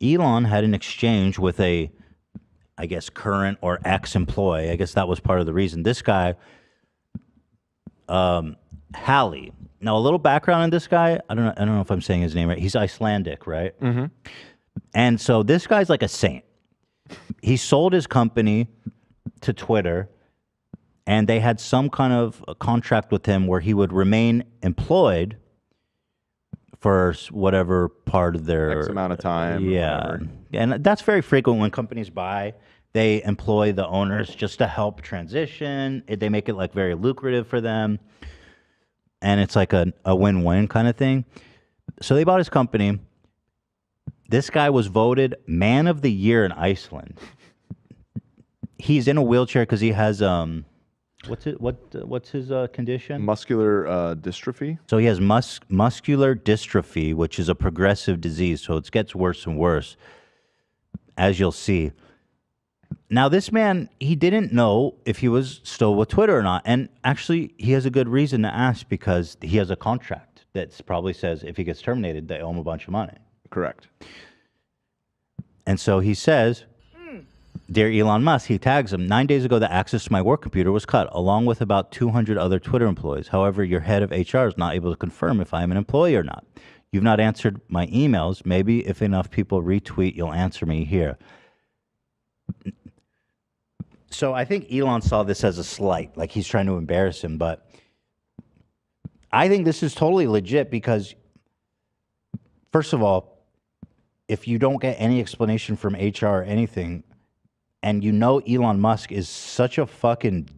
Elon had an exchange with a, I guess, current or ex-employee. I guess that was part of the reason. This guy, Halli. Now, a little background on this guy. I don't know if I'm saying his name right. He's Icelandic, right? Mm-hmm. And so this guy's like a saint. He sold his company to Twitter, and they had some kind of a contract with him where he would remain employed for whatever part of their X amount of time. Yeah, and that's very frequent when companies buy. They employ the owners just to help transition. They make it like very lucrative for them, and it's like a win-win kind of thing. So they bought his company. This guy was voted Man of the Year in Iceland. He's in a wheelchair because he has what's his condition? Muscular dystrophy. So he has muscular dystrophy, which is a progressive disease. So it gets worse and worse, as you'll see. Now, this man, he didn't know if he was still with Twitter or not. And actually, he has a good reason to ask because he has a contract that probably says if he gets terminated, they owe him a bunch of money. Correct. And so he says, Dear Elon Musk, he tags him. 9 days ago, the access to my work computer was cut, along with about 200 other Twitter employees. However, your head of HR is not able to confirm if I am an employee or not. You've not answered my emails. Maybe if enough people retweet, you'll answer me here. So I think Elon saw this as a slight, like he's trying to embarrass him. But I think this is totally legit because, first of all, if you don't get any explanation from HR or anything, and you know Elon Musk is such a fucking...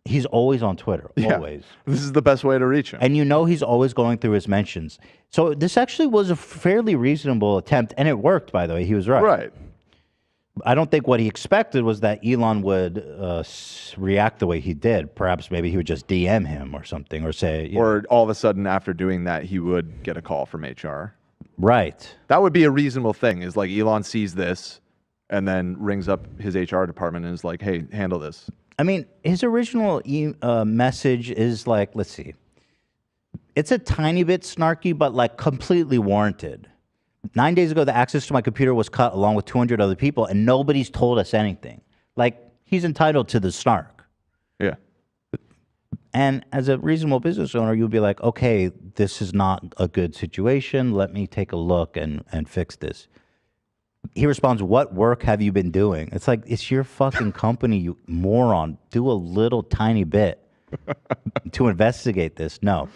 He's always on Twitter, always. This is the best way to reach him. And you know he's always going through his mentions. So this actually was a fairly reasonable attempt, and it worked, by the way. He was right. Right. I don't think what he expected was that Elon would react the way he did. Perhaps maybe he would just DM him or something, or say... Or all of a sudden, after doing that, he would get a call from HR. Right. That would be a reasonable thing, is like Elon sees this and then rings up his HR department and is like, hey, handle this. I mean, his original message is like, let's see. It's a tiny bit snarky, but like completely warranted. 9 days ago, the access to my computer was cut along with 200 other people, and nobody's told us anything. Like, he's entitled to the snark. Yeah. And as a reasonable business owner, you'll be like, okay, this is not a good situation. Let me take a look and fix this. He responds, what work have you been doing? It's like, it's your fucking company, you moron. Do a little tiny bit to investigate this. No.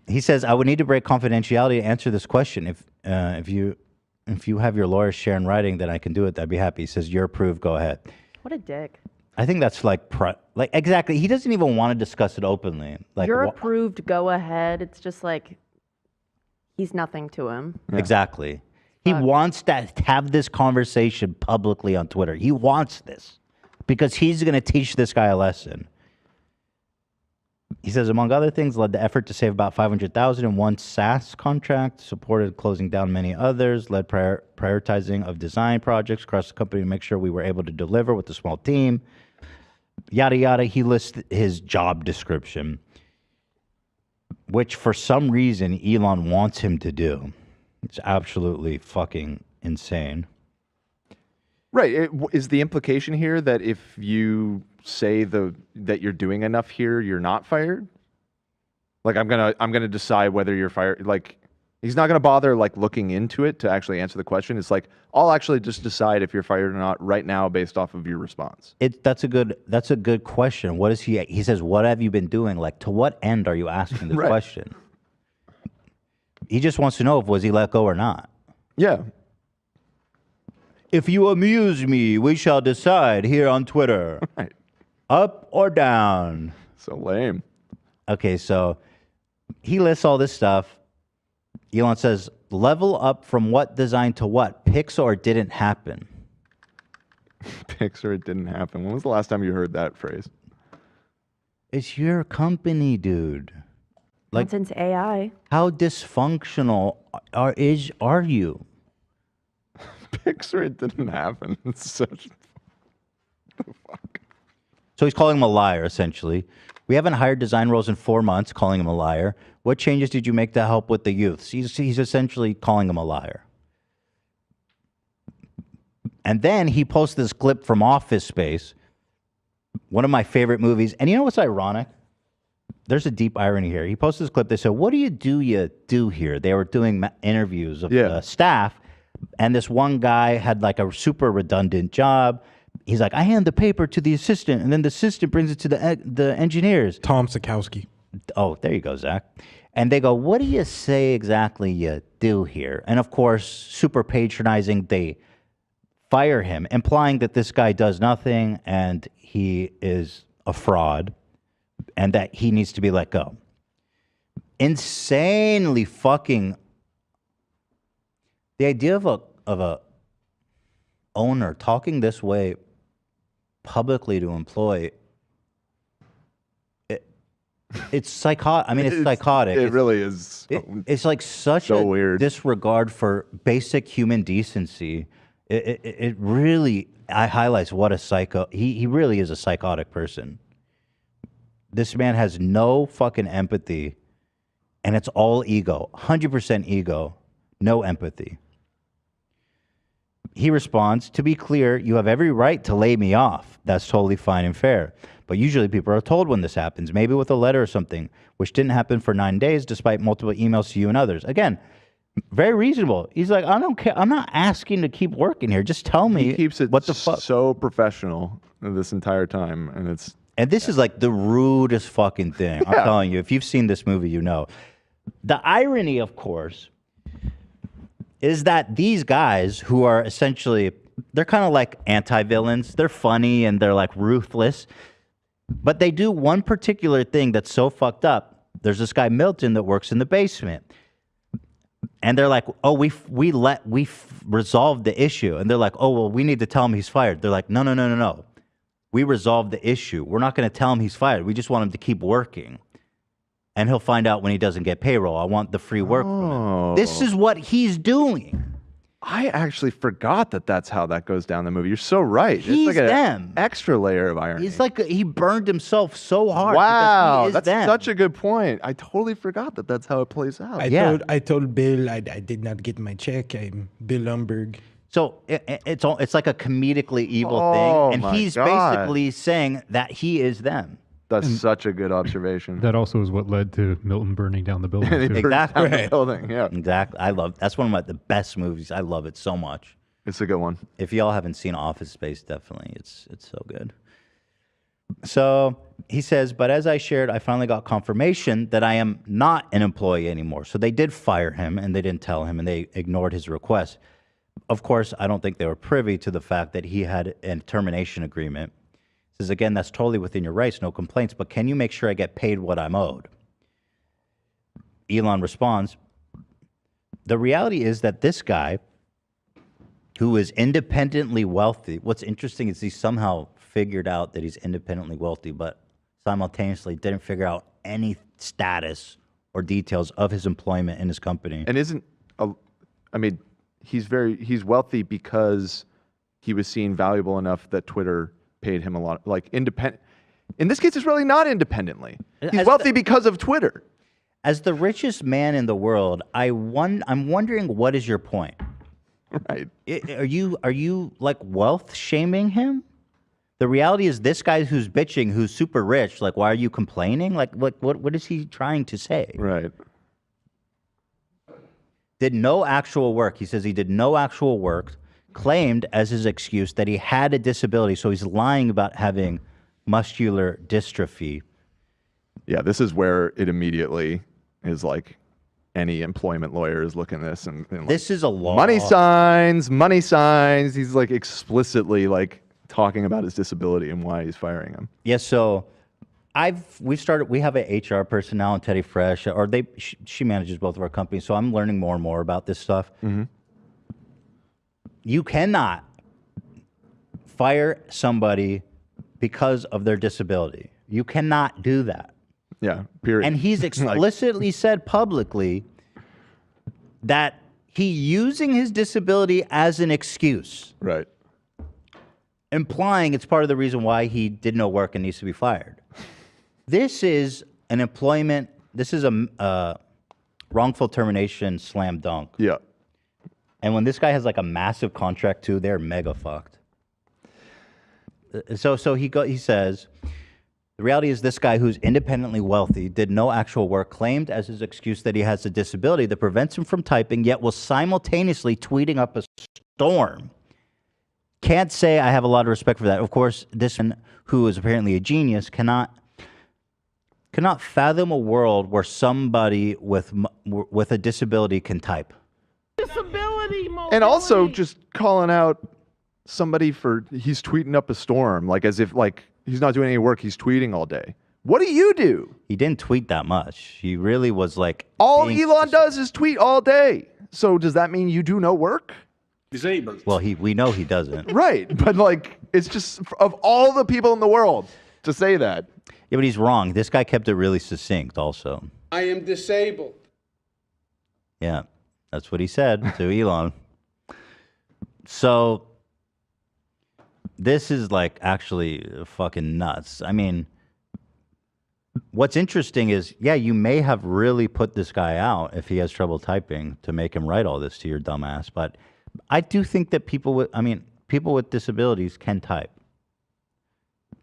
He says, I would need to break confidentiality to answer this question. If you have your lawyer share in writing, then I can do it. I'd be happy. He says, you're approved. Go ahead. What a dick. I think that's like exactly. He doesn't even want to discuss it openly. Like, you're approved. Go ahead. It's just like he's nothing to him. Yeah. Exactly. He wants to have this conversation publicly on Twitter. He wants this because he's going to teach this guy a lesson. He says, among other things, led the effort to save about $500,000 in one SaaS contract, supported closing down many others, led prioritizing of design projects across the company to make sure we were able to deliver with a small team. Yada, yada. He lists his job description, which for some reason Elon wants him to do. It's absolutely fucking insane. Right. Is the implication here that if you say that you're doing enough here, you're not fired? Like, I'm gonna decide whether you're fired. Like, he's not gonna bother like looking into it to actually answer the question. It's like, I'll actually just decide if you're fired or not right now based off of your response. That's a good question. What is he says, what have you been doing? Like, to what end are you asking this question? He just wants to know was he let go or not. Yeah. If you amuse me, we shall decide here on Twitter. Right. Up or down. So lame. Okay, so he lists all this stuff. Elon says, level up from what design to what? Pix or didn't happen. Pix or it didn't happen. When was the last time you heard that phrase? It's your company, dude. Like, since AI. How dysfunctional are you? Pix or it didn't happen. It's such... What the fuck? So he's calling him a liar, essentially. We haven't hired design roles in 4 months, calling him a liar. What changes did you make to help with the youths? He's essentially calling him a liar. And then he posts this clip from Office Space, one of my favorite movies. And you know what's ironic? There's a deep irony here. He posted this clip. They said, "What do you do here?" They were doing interviews of the staff, and this one guy had like a super redundant job. He's like, "I hand the paper to the assistant, and then the assistant brings it to the engineers." Tom Sikowski. Oh, there you go, Zach. And they go, "What do you say exactly you do here?" And of course, super patronizing, they fire him, implying that this guy does nothing and he is a fraud and that he needs to be let go. Insanely fucking. The idea of a owner talking this way publicly to employee. It's psychotic. I mean, it's psychotic. It really is. It's like such a weird disregard for basic human decency. It really highlights what a psycho. He really is a psychotic person. This man has no fucking empathy, and it's all ego. 100% ego, no empathy. He responds, "To be clear, you have every right to lay me off. That's totally fine and fair. But usually people are told when this happens, maybe with a letter or something, which didn't happen for 9 days despite multiple emails to you and others." Again, very reasonable. He's like, "I don't care. I'm not asking to keep working here. Just tell me." He keeps it what the fuck. so professional this entire time, and this is like the rudest fucking thing. I'm telling you, if you've seen this movie, you know. The irony, of course, is that these guys who are essentially, they're kind of like anti-villains. They're funny and they're like ruthless. But they do one particular thing that's so fucked up. There's this guy, Milton, that works in the basement. And they're like, "Oh, we resolved the issue." And they're like, "Oh, well, we need to tell him he's fired." They're like, No. We resolved the issue. We're not going to tell him he's fired. We just want him to keep working. And he'll find out when he doesn't get payroll. I want the free work from him. This is what he's doing. I actually forgot that that's how that goes down in the movie. You're so right. He's it's like them. An extra layer of irony. He's like, he burned himself so hard. Wow, that's them. such a good point. I totally forgot that that's how it plays out. I told Bill I did not get my check. I'm Bill Lumberg. So it's like a comedically evil thing, and he's basically saying that he is them. That's such a good observation. That also is what led to Milton burning down the building. He too. burns down the building. Yeah, exactly. That's one of the best movies. I love it so much. It's a good one. If y'all haven't seen Office Space, definitely, it's so good. So he says, "But as I shared, I finally got confirmation that I am not an employee anymore. So they did fire him, and they didn't tell him, and they ignored his request. Of course, I don't think they were privy to the fact that he had a termination agreement." He says, "Again, that's totally within your rights, no complaints, but can you make sure I get paid what I'm owed?" Elon responds, "The reality is that this guy, who is independently wealthy," what's interesting is he somehow figured out that he's independently wealthy, but simultaneously didn't figure out any status or details of his employment in his company. And he's wealthy because he was seen valuable enough that Twitter paid him a lot. Like independent. In this case, it's really not independently. He's wealthy because of Twitter. As the richest man in the world, I'm wondering, what is your point? Right. Are you like wealth shaming him? The reality is, this guy who's bitching, who's super rich, like, why are you complaining? Like, what is he trying to say? Right. Did no actual work. He says he did no actual work, claimed as his excuse that he had a disability. So he's lying about having muscular dystrophy. Yeah, this is where it immediately is like any employment lawyer is looking at this and like, this is a law. Money signs, money signs. He's like explicitly like talking about his disability and why he's firing him. Yes, so we have an HR person now in Teddy Fresh, or she manages both of our companies, so I'm learning more and more about this stuff. Mm-hmm. You cannot fire somebody because of their disability. You cannot do that. Yeah, period. And he's explicitly said publicly that he's using his disability as an excuse. Right. Implying it's part of the reason why he did no work and needs to be fired. This is a wrongful termination slam dunk. Yeah. And when this guy has like a massive contract too, they're mega fucked. So he says, the reality is this guy who's independently wealthy, did no actual work, claimed as his excuse that he has a disability that prevents him from typing, yet was simultaneously tweeting up a storm. Can't say I have a lot of respect for that. Of course, this man, who is apparently a genius, cannot fathom a world where somebody with a disability can type. Disability, And also just calling out somebody for he's tweeting up a storm, like as if like he's not doing any work, he's tweeting all day. What do you do? He didn't tweet that much. He really was like all Elon does is tweet all day. So does that mean you do no work? Disabled. Well, we know he doesn't. Right, but like it's just of all the people in the world to say that. Yeah, but he's wrong. This guy kept it really succinct also. I am disabled. Yeah, that's what he said to Elon. So this is like actually fucking nuts. I mean, what's interesting is, yeah, you may have really put this guy out if he has trouble typing to make him write all this to your dumb ass. But I do think that people with disabilities can type.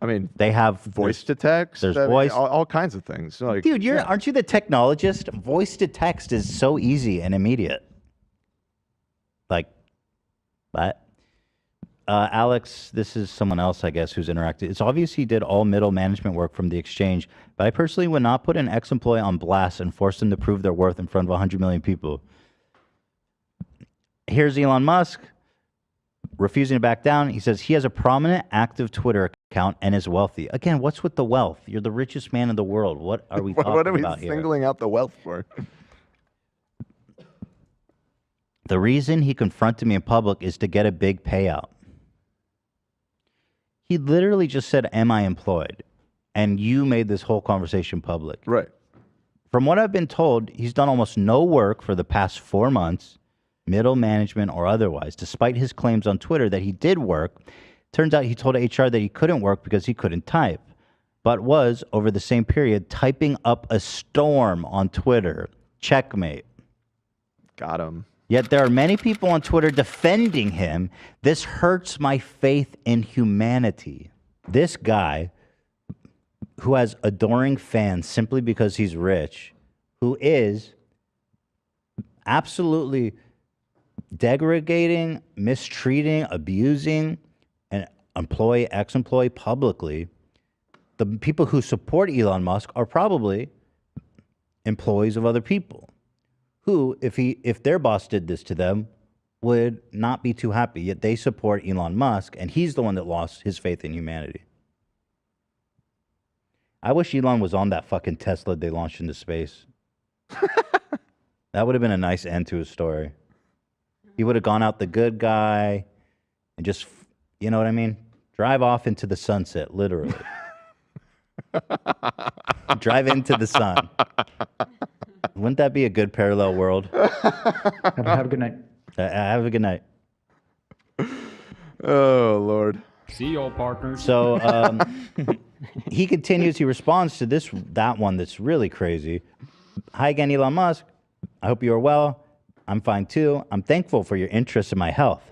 I mean, they have voice to text. There's I mean, voice, all kinds of things. Like, dude, aren't you the technologist? Voice to text is so easy and immediate. Like, but Alex, this is someone else, I guess, who's interacted. It's obvious he did all middle management work from the exchange, but I personally would not put an ex-employee on blast and force them to prove their worth in front of 100 million people. Here's Elon Musk refusing to back down. He says he has a prominent active Twitter account and is wealthy. Again, what's with the wealth? You're the richest man in the world. What are we talking about here? What are we singling out the wealth for? The reason he confronted me in public is to get a big payout. He literally just said, am I employed? And you made this whole conversation public. Right. From what I've been told, he's done almost no work for the past 4 months, middle management or otherwise, despite his claims on Twitter that he did work. Turns out he told HR that he couldn't work because he couldn't type, but was, over the same period, typing up a storm on Twitter. Checkmate. Got him. Yet there are many people on Twitter defending him. This hurts my faith in humanity. This guy, who has adoring fans simply because he's rich, who is absolutely degrading, mistreating, abusing an employee, ex-employee publicly. The people who support Elon Musk are probably employees of other people who, if their boss did this to them, would not be too happy. Yet they support Elon Musk, and he's the one that lost his faith in humanity. I wish Elon was on that fucking Tesla they launched into space. That would have been a nice end to his story. He would have gone out the good guy and just, you know what I mean? Drive off into the sunset, literally. Drive into the sun. Wouldn't that be a good parallel world? Have a good night. Have a good night. Oh, Lord. See you all, partners. So he continues, he responds to that one that's really crazy. Hi again, Elon Musk. I hope you are well. I'm fine too. I'm thankful for your interest in my health.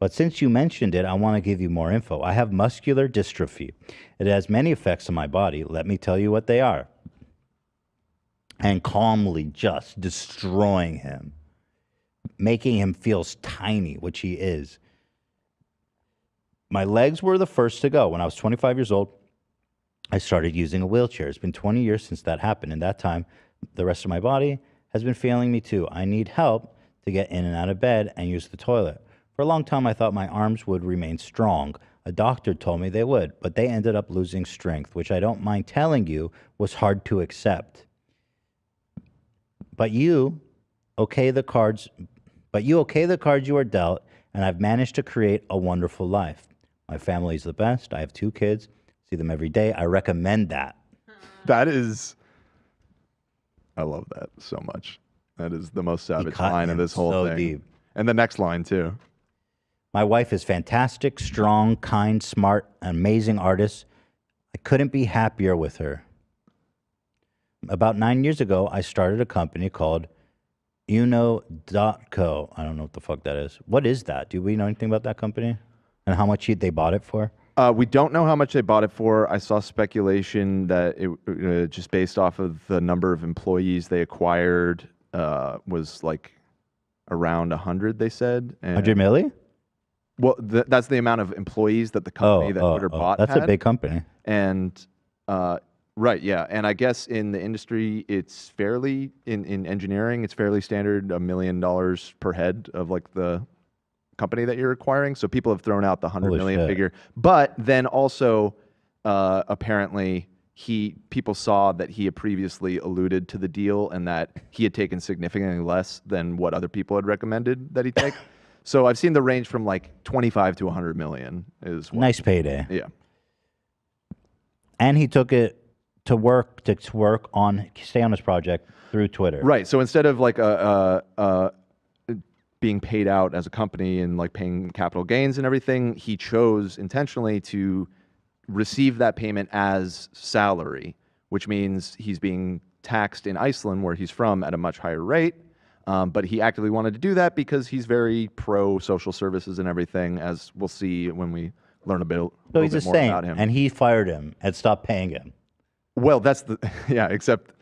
But since you mentioned it, I want to give you more info. I have muscular dystrophy. It has many effects on my body. Let me tell you what they are. And calmly just destroying him, making him feel tiny, which he is. My legs were the first to go. When I was 25 years old, I started using a wheelchair. It's been 20 years since that happened. In that time, the rest of my body has been failing me too. I need help to get in and out of bed and use the toilet. For a long time, I thought my arms would remain strong. A doctor told me they would, but they ended up losing strength, which I don't mind telling you was hard to accept. But you okay the cards you are dealt, and I've managed to create a wonderful life. My family is the best. I have 2 kids. See them every day. I recommend that. That is, I love that so much. That is the most savage line of this whole so thing. deep. And the next line too. My wife is fantastic, strong, kind, smart, an amazing artist. I couldn't be happier with her. About 9 years ago, I started a company called Uno.co. I don't know what the fuck that is. What is that? Do we know anything about that company? And how much they bought it for? We don't know how much they bought it for. I saw speculation that it just based off of the number of employees they acquired was like around 100. They said 100 million? Well, that's the amount of employees that the company that Twitter bought. That's had. a big company. And right, yeah, and I guess in the industry, it's fairly in engineering, it's fairly standard $1 million per head of like the company that you're acquiring. So people have thrown out the 100 Holy million shit. figure, but then also apparently people saw that he had previously alluded to the deal and that he had taken significantly less than what other people had recommended that he take. So I've seen the range from like 25 to 100 million is what, Nice payday. yeah. And he took it to work stay on his project through Twitter. Right. So instead of like being paid out as a company and like paying capital gains and everything, he chose intentionally to receive that payment as salary, which means he's being taxed in Iceland, where he's from, at a much higher rate. But he actively wanted to do that because he's very pro social services and everything, as we'll see when we learn a So little he's a bit more saint, about him. and he fired him and stopped paying him. Well, that's the yeah. Except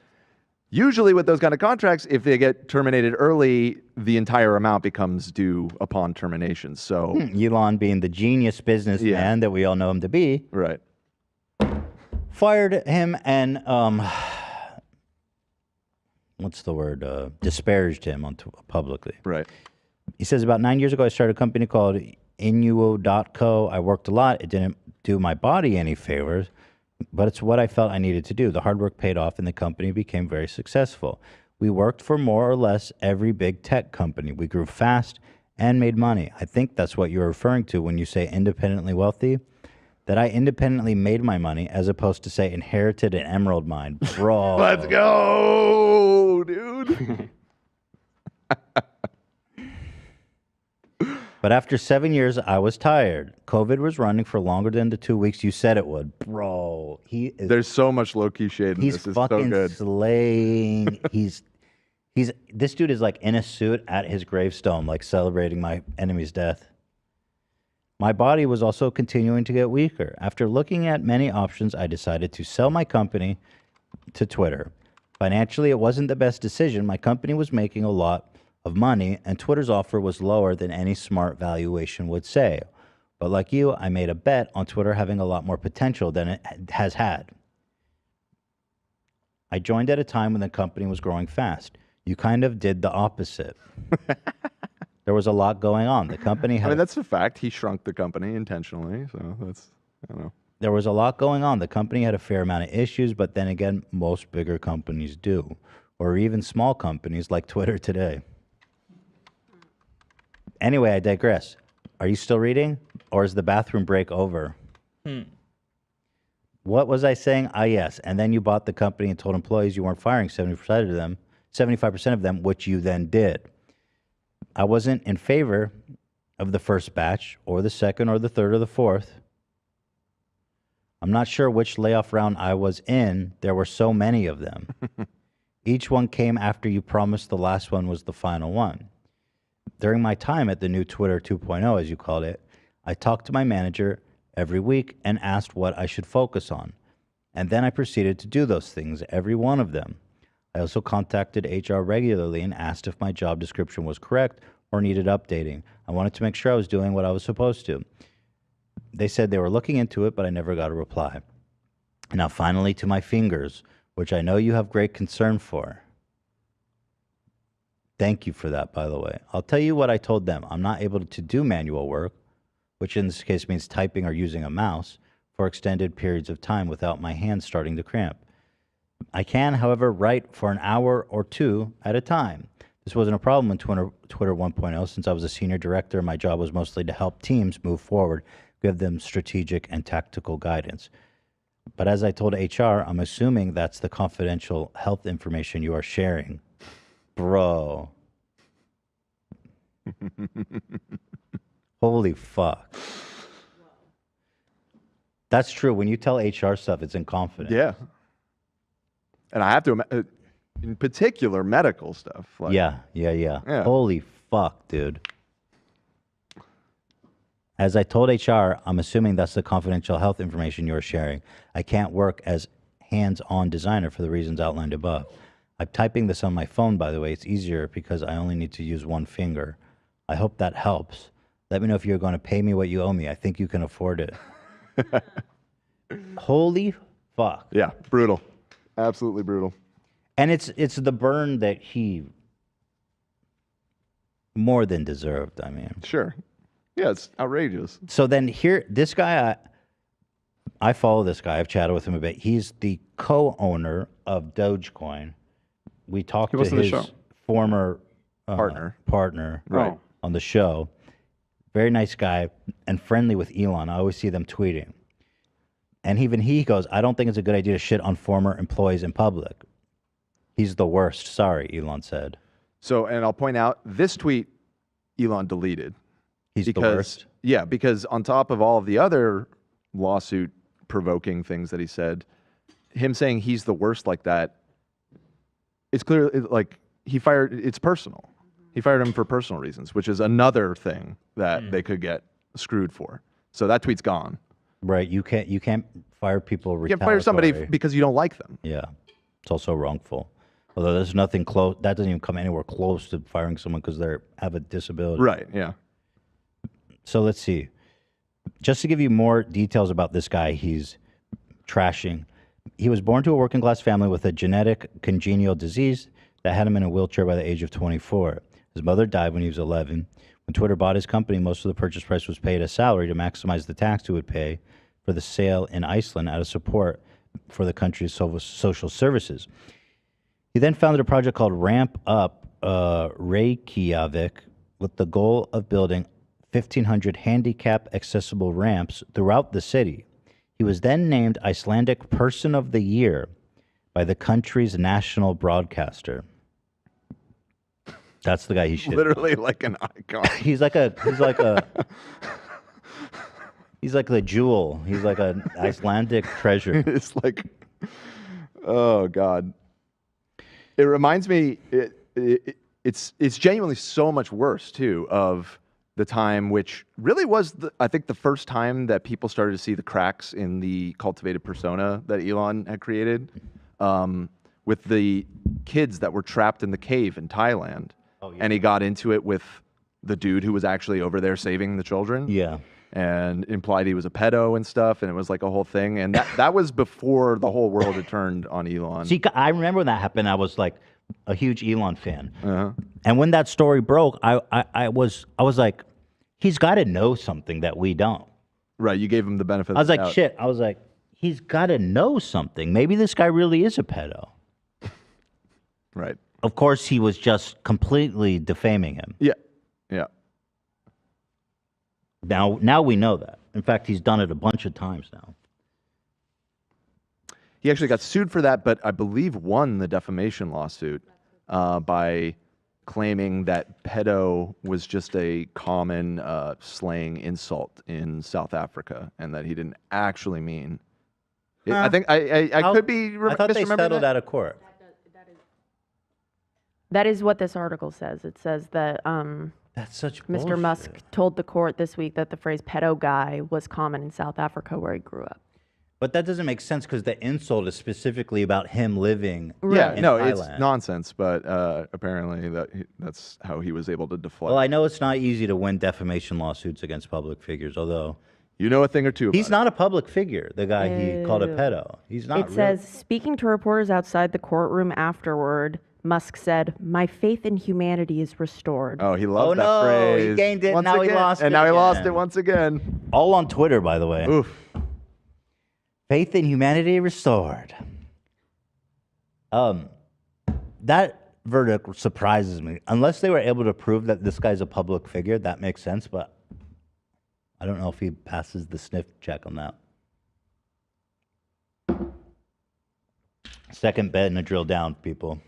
usually with those kind of contracts, if they get terminated early, the entire amount becomes due upon termination. So Elon, being the genius businessman that we all know him to be, right, fired him and what's the word? Disparaged him publicly. right. He says, about 9 years ago, I started a company called Inuo.co. I worked a lot. It didn't do my body any favors, but it's what I felt I needed to do. The hard work paid off and the company became very successful. We worked for more or less every big tech company. We grew fast and made money. I think that's what you're referring to when you say independently wealthy, that I independently made my money as opposed to, say, inherited an emerald mine. Bro. Let's go, dude. But after 7 years, I was tired. COVID was running for longer than the 2 weeks you said it would. Bro, There's so much low-key shade in he's this. It's so fucking good. slaying. This dude is like in a suit at his gravestone, like celebrating my enemy's death. My body was also continuing to get weaker. After looking at many options, I decided to sell my company to Twitter. Financially, it wasn't the best decision. My company was making a lot of money, and Twitter's offer was lower than any smart valuation would say. But like you, I made a bet on Twitter having a lot more potential than it has had. I joined at a time when the company was growing fast. You kind of did the opposite. There was a lot going on. The company had... I mean, that's a fact. He shrunk the company intentionally, so that's, I don't know. There was a lot going on. The company had a fair amount of issues, but then again, most bigger companies do. Or even small companies like Twitter today. Anyway, I digress. Are you still reading? Or is the bathroom break over? What was I saying? Ah, yes. And then you bought the company and told employees you weren't firing 70% of them, 75% of them, which you then did. I wasn't in favor of the first batch, or the second, or the third, or the fourth. I'm not sure which layoff round I was in. There were so many of them. Each one came after you promised the last one was the final one. During my time at the new Twitter 2.0, as you called it, I talked to my manager every week and asked what I should focus on. And then I proceeded to do those things, every one of them. I also contacted HR regularly and asked if my job description was correct or needed updating. I wanted to make sure I was doing what I was supposed to. They said they were looking into it, but I never got a reply. Now finally to my fingers, which I know you have great concern for. Thank you for that, by the way. I'll tell you what I told them. I'm not able to do manual work, which in this case means typing or using a mouse, for extended periods of time without my hands starting to cramp. I can, however, write for an hour or two at a time. This wasn't a problem in Twitter 1.0 since I was a senior director and my job was mostly to help teams move forward, give them strategic and tactical guidance. But as I told HR, I'm assuming that's the confidential health information you are sharing. Bro. Holy fuck. That's true. When you tell HR stuff, it's in confidence. Yeah. And I have to in particular medical stuff. Like, Yeah. Holy fuck, dude. As I told HR, I'm assuming that's the confidential health information you're sharing. I can't work as hands-on designer for the reasons outlined above. I'm typing this on my phone, by the way. It's easier because I only need to use one finger. I hope that helps. Let me know if you're going to pay me what you owe me. I think you can afford it. Holy fuck. Yeah, brutal. Absolutely brutal. And it's the burn that he more than deserved, I mean. Sure. Yeah, it's outrageous. So then here, this guy, I follow this guy. I've chatted with him a bit. He's the co-owner of Dogecoin. We talked to his former partner Right. on the show. Very nice guy and friendly with Elon. I always see them tweeting. And even he goes, I don't think it's a good idea to shit on former employees in public. He's the worst. Sorry, Elon said. So, and I'll point out, this tweet Elon deleted. He's the worst? Yeah, because on top of all of the other lawsuit-provoking things that he said, him saying he's the worst like that, it's clear, like, it's personal. He fired him for personal reasons, which is another thing that they could get screwed for. So that tweet's gone. Right. You can't fire people. You can't fire somebody because you don't like them. Yeah. It's also wrongful. Although there's nothing close, that doesn't even come anywhere close to firing someone because they have a disability. Right. Yeah. So let's see. Just to give you more details about this guy, he's trashing. He was born to a working class family with a genetic congenital disease that had him in a wheelchair by the age of 24. His mother died when he was 11. When Twitter bought his company, most of the purchase price was paid as salary to maximize the tax he would pay for the sale in Iceland out of support for the country's social services. He then founded a project called Ramp Up Reykjavik with the goal of building 1,500 handicap accessible ramps throughout the city. He was then named Icelandic Person of the Year by the country's national broadcaster. That's the guy he should. Literally like an icon. He's like the jewel. He's like an Icelandic treasure. It's like, oh God. It reminds me, it's genuinely so much worse too of the time, which really was, I think, the first time that people started to see the cracks in the cultivated persona that Elon had created, with the kids that were trapped in the cave in Thailand. Oh, yeah. And he got into it with the dude who was actually over there saving the children. Yeah. And implied he was a pedo and stuff, and it was like a whole thing. And that was before the whole world had turned on Elon. See, I remember when that happened. I was like a huge Elon fan. And when that story broke, I was like, he's got to know something that we don't. Right, you gave him the benefit of I was the like, doubt. shit. I was like, he's got to know something. Maybe this guy really is a pedo. Right. Of course, he was just completely defaming him. Yeah, yeah. Now we know that. In fact, he's done it a bunch of times now. He actually got sued for that, but I believe won the defamation lawsuit by claiming that pedo was just a common slang insult in South Africa, and that he didn't actually mean. I think I could be. I thought they settled out of court. That is what this article says. It says that That's such Mr. bullshit. Musk told the court this week that the phrase pedo guy was common in South Africa where he grew up. But that doesn't make sense because the insult is specifically about him living Yeah, in no, Thailand. it's nonsense. But apparently that's how he was able to deflect. Well, I know it's not easy to win defamation lawsuits against public figures, although you know a thing or two about he's not a public figure, the guy he called a pedo. He's not. It says, speaking to reporters outside the courtroom afterward, Musk said, "My faith in humanity is restored." Oh, he loved Oh, that no, phrase. he gained it, Once now he again. lost and it now he lost again. it once again. All on Twitter, by the way. Oof. Faith in humanity restored. That verdict surprises me. Unless they were able to prove that this guy's a public figure, that makes sense, but I don't know if he passes the sniff check on that. Second bet and a drill down, people.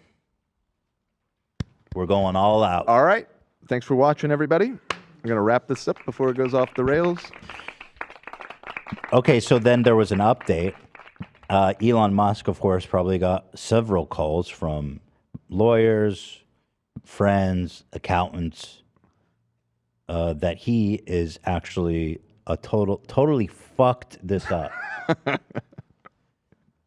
We're going all out. All right. Thanks for watching, everybody. I'm going to wrap this up before it goes off the rails. Okay, so then there was an update. Elon Musk, of course, probably got several calls from lawyers, friends, accountants, that he is actually totally fucked this up.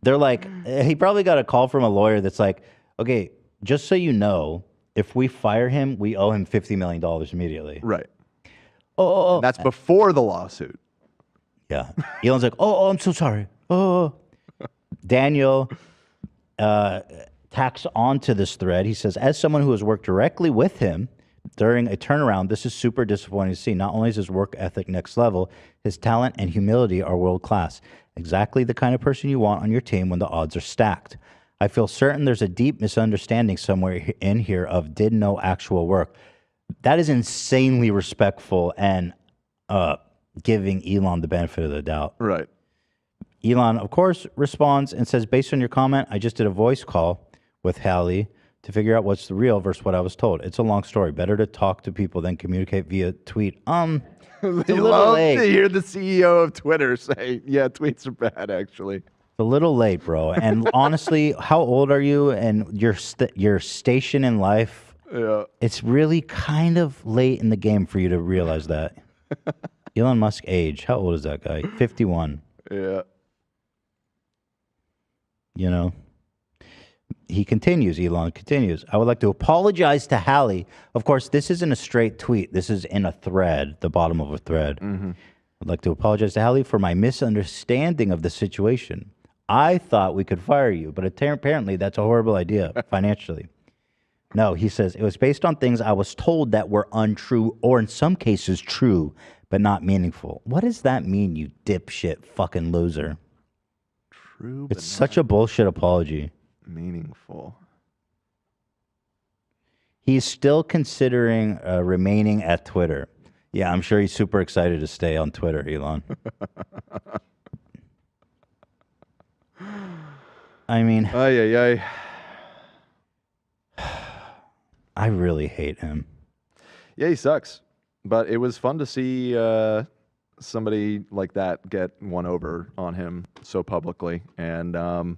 They're like, he probably got a call from a lawyer that's like, okay, just so you know, if we fire him, we owe him $50 million immediately. Right. Oh. That's before the lawsuit. Yeah. Elon's like, oh, I'm so sorry. Oh. Daniel tacks onto this thread. He says, as someone who has worked directly with him during a turnaround, this is super disappointing to see. Not only is his work ethic next level, his talent and humility are world class. Exactly the kind of person you want on your team when the odds are stacked. I feel certain there's a deep misunderstanding somewhere in here of did no actual work. That is insanely respectful and giving Elon the benefit of the doubt. Right. Elon, of course, responds and says, based on your comment, I just did a voice call with Halli to figure out what's the real versus what I was told. It's a long story. Better to talk to people than communicate via tweet. It's a You little love late. to hear the CEO of Twitter say, yeah, tweets are bad, actually. It's a little late, bro. And honestly, how old are you and your station in life? Yeah. It's really kind of late in the game for you to realize that. Elon Musk age. How old is that guy? 51. Yeah. You know? He continues, Elon continues. I would like to apologize to Halli. Of course, this isn't a straight tweet. This is in a thread, the bottom of a thread. I'd like to apologize to Halli for my misunderstanding of the situation. I thought we could fire you, but apparently that's a horrible idea financially. No, he says, it was based on things I was told that were untrue or in some cases true, but not meaningful. What does that mean, you dipshit fucking loser? True, It's such a bullshit apology. Meaningful. He's still considering remaining at Twitter. Yeah, I'm sure he's super excited to stay on Twitter, Elon. I mean, ay. I really hate him. Yeah, he sucks. But it was fun to see somebody like that get one over on him so publicly. And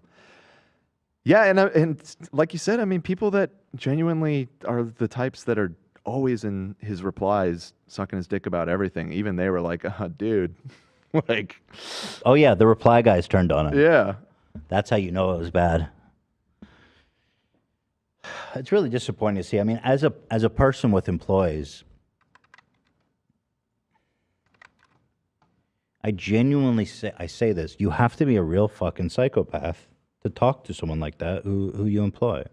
yeah, and like you said, I mean, people that genuinely are the types that are always in his replies sucking his dick about everything. Even they were like, dude, like. Oh, yeah, the reply guys turned on him. Yeah. That's how you know it was bad. It's really disappointing to see. I mean, as a person with employees, I genuinely say this. You have to be a real fucking psychopath to talk to someone like that who you employ.